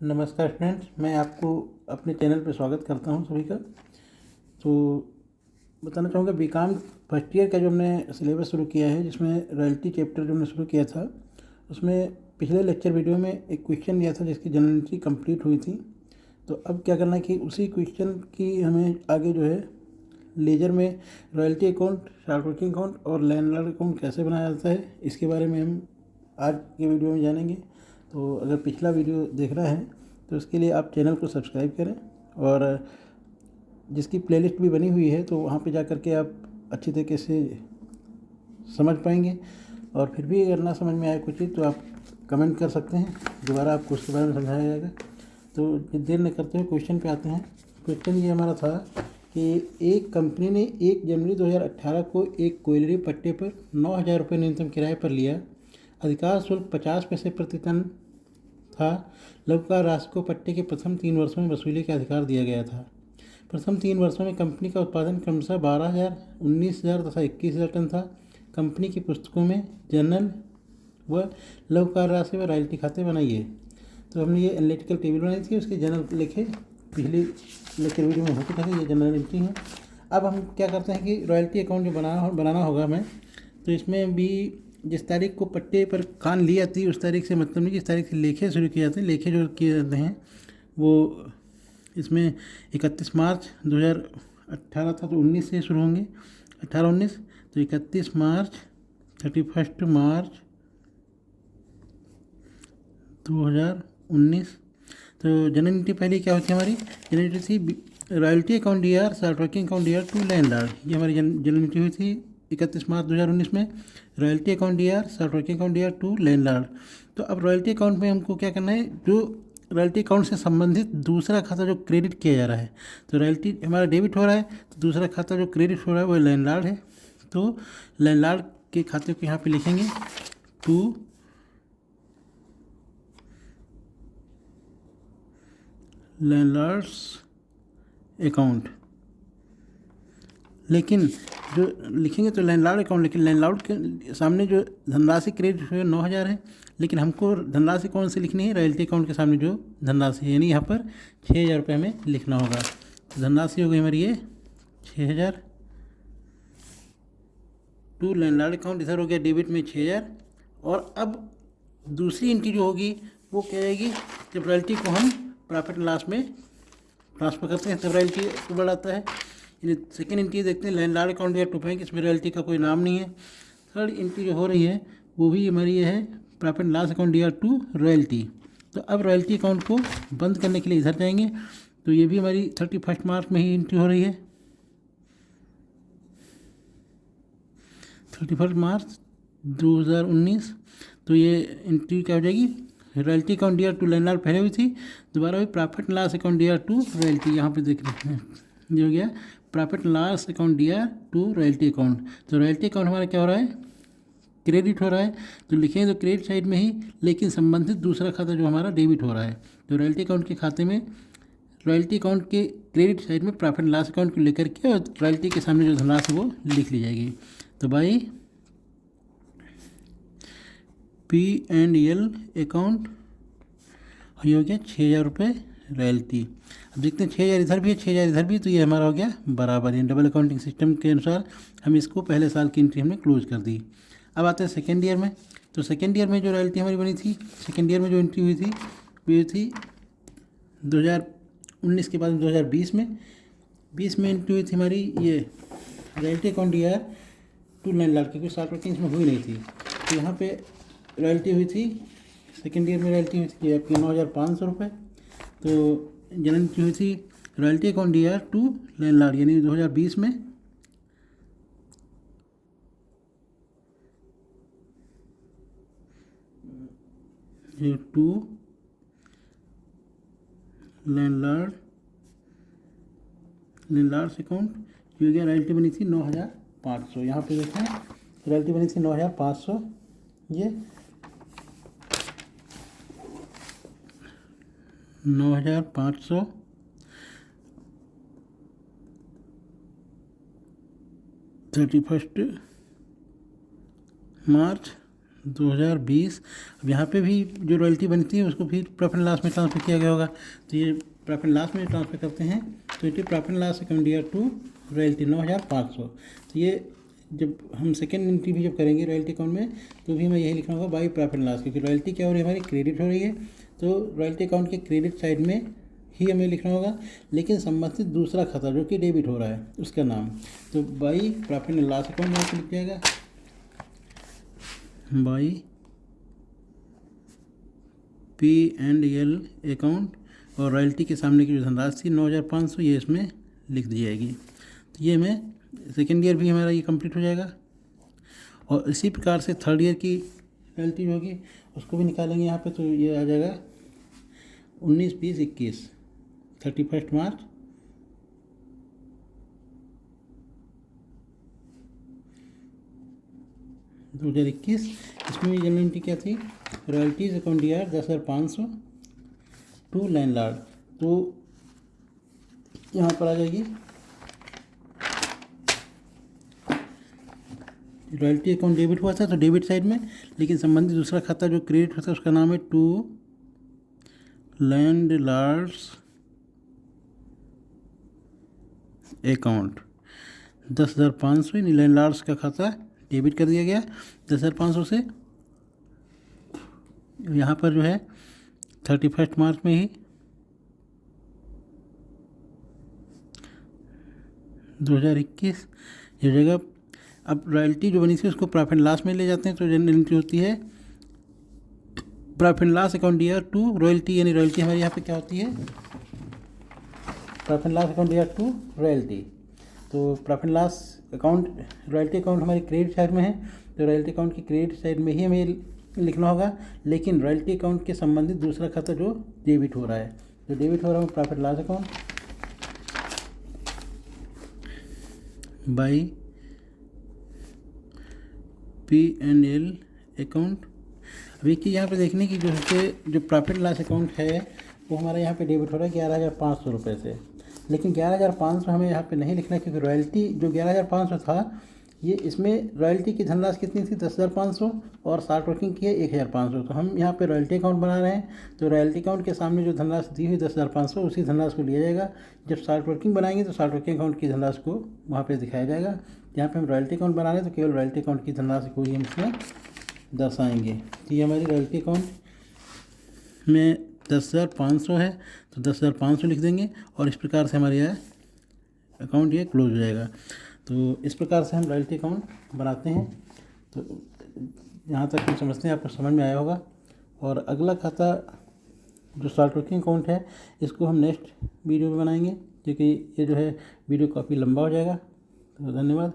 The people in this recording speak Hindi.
नमस्कार फ्रेंड्स, मैं आपको अपने चैनल पर स्वागत करता हूं सभी का। तो बताना चाहूँगा बीकॉम फर्स्ट ईयर का जो हमने सिलेबस शुरू किया है, जिसमें रॉयल्टी चैप्टर जो हमने शुरू किया था, उसमें पिछले लेक्चर वीडियो में एक क्वेश्चन दिया था जिसकी जनरल एंट्री कंप्लीट हुई थी। तो अब क्या करना है कि उसी क्वेश्चन की हमें आगे जो है लेजर में royalty account, short working account और लैंडलॉर्ड अकाउंट कैसे बनाया जाता है, इसके बारे में हम आज के वीडियो में जानेंगे। तो अगर पिछला वीडियो देख रहा है तो उसके लिए आप चैनल को सब्सक्राइब करें, और जिसकी प्लेलिस्ट भी बनी हुई है तो वहाँ पे जा कर के आप अच्छी तरीके से समझ पाएंगे। और फिर भी अगर ना समझ में आए कुछ चीज़ तो आप कमेंट कर सकते हैं, दोबारा आपको उसके बारे में समझाया जाएगा। तो देर न करते हुए क्वेश्चन पे आते हैं। क्वेश्चन ये हमारा था कि एक कंपनी ने 1 जनवरी 2018 को एक कोयलरी पट्टे पर 9,000 रुपये न्यूनतम किराए पर लिया। अधिकार शुल्क 50 पैसे प्रति टन था। लघुकार राशि को पट्टे के प्रथम 3 वर्षों में वसूली का अधिकार दिया गया था। प्रथम 3 वर्षों में कंपनी का उत्पादन क्रमशः 12,000, 19,000 तथा 21,000 टन था। कंपनी की पुस्तकों में जनरल व लघुकार राशि व रॉयल्टी खाते बनाइए। तो हमने ये एनालिटिकल टेबल बनाई थी, उसके जनरल लिखे, पिछली लेक्चर वीडियो में हो चुका था, ये जनरल एंट्री है। अब हम क्या करते हैं कि रॉयल्टी अकाउंट जो बनाना होगा हमें, तो इसमें भी जिस तारीख को पट्टे पर कान ली जाती है उस तारीख से मतलब नहीं, जिस तारीख से लेखे शुरू किए जाते हैं, लेखे जो किए जाते हैं वो इसमें 31 मार्च 2018 था तो 19 से शुरू होंगे, 18-19, तो 31 मार्च, 31 मार्च 2019। तो जनरल एंट्री पहले क्या होती है हमारी? जनरल एंट्री थी royalty account D R, short working account D R to landlord. ये हमारी जनरल एंट्री हुई थी 31 मार्च 2019 में। Royalty account D R, short working account D R to landlord. तो अब रॉयल्टी अकाउंट में हमको क्या करना है, जो रॉयल्टी अकाउंट से संबंधित दूसरा खाता जो क्रेडिट किया जा रहा है, तो रॉयल्टी हमारा डेबिट हो रहा है तो दूसरा खाता जो क्रेडिट हो रहा है वो लैंडलॉर्ड है। तो लैंडलॉर्ड के खाते को यहाँ पे लिखेंगे टू लैंडलॉर्ड्स अकाउंट। लेकिन जो लिखेंगे तो लैंडलॉर्ड अकाउंट, लेकिन लैंडलॉर्ड के सामने जो धनराशि क्रेडिट हुई 9,000 है, लेकिन हमको धनराशि कौन सी लिखनी है? रॉयल्टी अकाउंट के सामने जो धनराशि है, यानी यहाँ पर 6,000 रुपये हमें लिखना होगा। तो धनराशि हो गई हमारी ये 6,000 टू लैंडलॉर्ड अकाउंट, इधर हो गया डेबिट में 6,000। और अब दूसरी एंट्री जो होगी वो क्या आएगी? जब रॉयल्टी को हम प्रॉफिट लॉस में ट्रांसफर करते हैं तब रॉयल्टी को बढ़ाता है। सेकेंड एंट्री देखते हैं लैंडलॉर्ड अकाउंट या टू बैंक, इसमें रॉयल्टी का कोई नाम नहीं है। थर्ड एंट्री जो हो रही है वो भी हमारी ये है profit loss account D R to royalty. तो अब रॉयल्टी अकाउंट को बंद करने के लिए इधर जाएंगे, तो ये भी हमारी 31 मार्च में ही एंट्री हो रही है, 31 मार्च 2019। तो ये एंट्री क्या हो जाएगी? Royalty account D R to landlord पहले हुई थी, दोबारा हुई profit loss account D R to royalty. यहाँ पे देख रहे हैं ये हो गया profit loss account D R to royalty account. तो रॉयल्टी अकाउंट हमारा क्या हो रहा है? क्रेडिट हो रहा है, तो लिखेंगे तो क्रेडिट साइड में ही, लेकिन संबंधित दूसरा खाता जो हमारा डेबिट हो रहा है। तो रॉयल्टी अकाउंट के खाते में रॉयल्टी अकाउंट के क्रेडिट साइड में प्रॉफिट लॉस अकाउंट को लेकर के और रॉयल्टी के सामने जो धनराशि वो लिख ली जाएगी। तो भाई P&L अकाउंट, ये हो गया 6,000 रुपये रॉयल्टी। अब देखते हैं 6,000 इधर भी है, 6,000 इधर भी, तो ये हमारा हो गया बराबर। यानी डबल अकाउंटिंग सिस्टम के अनुसार हम इसको पहले साल की एंट्री हमने क्लोज कर दी। अब आते हैं सेकेंड ईयर में। तो सेकेंड ईयर में जो रॉयल्टी हमारी बनी थी, सेकेंड ईयर में जो एंट्री हुई थी वो हुई थी 2019 के बाद 2020 में। 20 में एंट्री हुई थी हमारी ये royalty account D R to landlord, क्योंकि शार्ट वर्किंग इसमें हुई नहीं थी। तो यहाँ पे रॉयल्टी हुई थी, सेकेंड ईयर में रॉयल्टी हुई थी आपकी 9,500 रुपये। तो जनरल एंट्री हुई थी royalty account D R to landlord, यानी 2020 में। ये टू लैंडलॉर्ड्स अकाउंट, ये हो गया रॉयल्टी बनी थी 9,500। यहाँ पे देखें रॉयल्टी बनी थी 9,500, ये 9,500 31 मार्च 2020। अब यहाँ पे भी जो रॉयल्टी बनती है उसको फिर प्रॉफिट एंड लॉस में ट्रांसफ़र किया गया होगा, तो ये प्रॉफिट एंड लॉस में ट्रांसफ़र करते हैं तो it profit and loss account year to royalty 9,500। तो ये जब हम सेकेंड एंट्री भी जब करेंगे रॉयल्टी अकाउंट में तो भी मैं यही लिखना होगा बाई प्रॉफिट एंड लॉस, क्योंकि रॉयल्टी क्या हो रही है हमारी क्रेडिट हो रही है, तो रॉयल्टी अकाउंट के क्रेडिट साइड में ही हमें लिखना होगा, लेकिन संबंधित दूसरा खाता जो कि डेबिट हो रहा है उसका नाम, तो by profit and loss account यहाँ पर लिख जाएगा बाई P&L अकाउंट, और रॉयल्टी के सामने की जो धनराशि 9,500 ये इसमें लिख दी जाएगी। तो ये हमें सेकेंड ईयर भी हमारा ये कंप्लीट हो जाएगा, और इसी प्रकार से थर्ड ईयर की रॉयल्टी होगी उसको भी निकालेंगे यहाँ पे, तो ये आ जाएगा 19, 20, 21, 31 मार्च 2021। इसमें भी जनरल एंट्री क्या थी, royalties account year 10,500 to landlord, तो यहाँ पर आ जाएगी रॉयल्टी अकाउंट डेबिट हुआ था तो डेबिट साइड में, लेकिन संबंधित दूसरा खाता जो क्रेडिट होता है उसका नाम है टू लैंडलॉर्ड्स अकाउंट 10,500, यानी लैंडलॉर्ड्स का खाता डेबिट कर दिया गया 10,500 से। यहाँ पर जो है 31 मार्च में ही 2021 ये जगह। अब रॉयल्टी जो बनी थी उसको प्रॉफिट एंड लॉस में ले जाते हैं, तो जनरल एंट्री होती है profit and loss account year to royalty, यानी रॉयल्टी हमारे यहाँ पे क्या होती है profit and loss account year to royalty. तो profit and loss account royalty account हमारी क्रेडिट साइड में है, तो रॉयल्टी अकाउंट की क्रेडिट साइड में ही हमें लिखना होगा, लेकिन रॉयल्टी अकाउंट के संबंधित दूसरा खाता जो डेबिट हो रहा है, जो डेबिट हो रहा है profit and loss account by P&L account. अब एक चीज़ यहाँ पे देखने की जो प्रॉफिट एंड लॉस अकाउंट है वो हमारा यहाँ पे डेबिट हो रहा है 11,500 रुपये से, लेकिन 11,500 हमें यहाँ पे नहीं लिखना, क्योंकि रॉयल्टी जो 11,500 था ये इसमें रॉयल्टी की धनराशि कितनी थी 10,500 और शार्ट वर्किंग की है 1,500, तो हम यहाँ पे रॉयल्टी अकाउंट बना रहे हैं, तो रॉयल्टी अकाउंट के सामने जो धनराशि दी हुई 10,500 उसी धनराशि को लिया जाएगा। जब शार्ट वर्किंग बनाएंगे तो शार्ट वर्किंग अकाउंट की धनराशि को वहाँ पर दिखाया जाएगा। यहाँ पे हम रॉयल्टी अकाउंट बना रहे हैं तो केवल रॉयल्टी अकाउंट की धनराशि को ही हम इसमें दर्शाएंगे। तो ये हमारी रॉयल्टी अकाउंट में 10,500 है तो 10,500 लिख देंगे, और इस प्रकार से हमारे यह अकाउंट ये क्लोज हो जाएगा। तो इस प्रकार से हम रॉयल्टी अकाउंट बनाते हैं। तो यहाँ तक हम समझते हैं आपको समझ में आया होगा। और अगला खाता जो शार्ट वर्किंग अकाउंट है इसको हम नेक्स्ट वीडियो में बनाएंगे, क्योंकि ये जो है वीडियो काफ़ी लंबा हो जाएगा। तो धन्यवाद।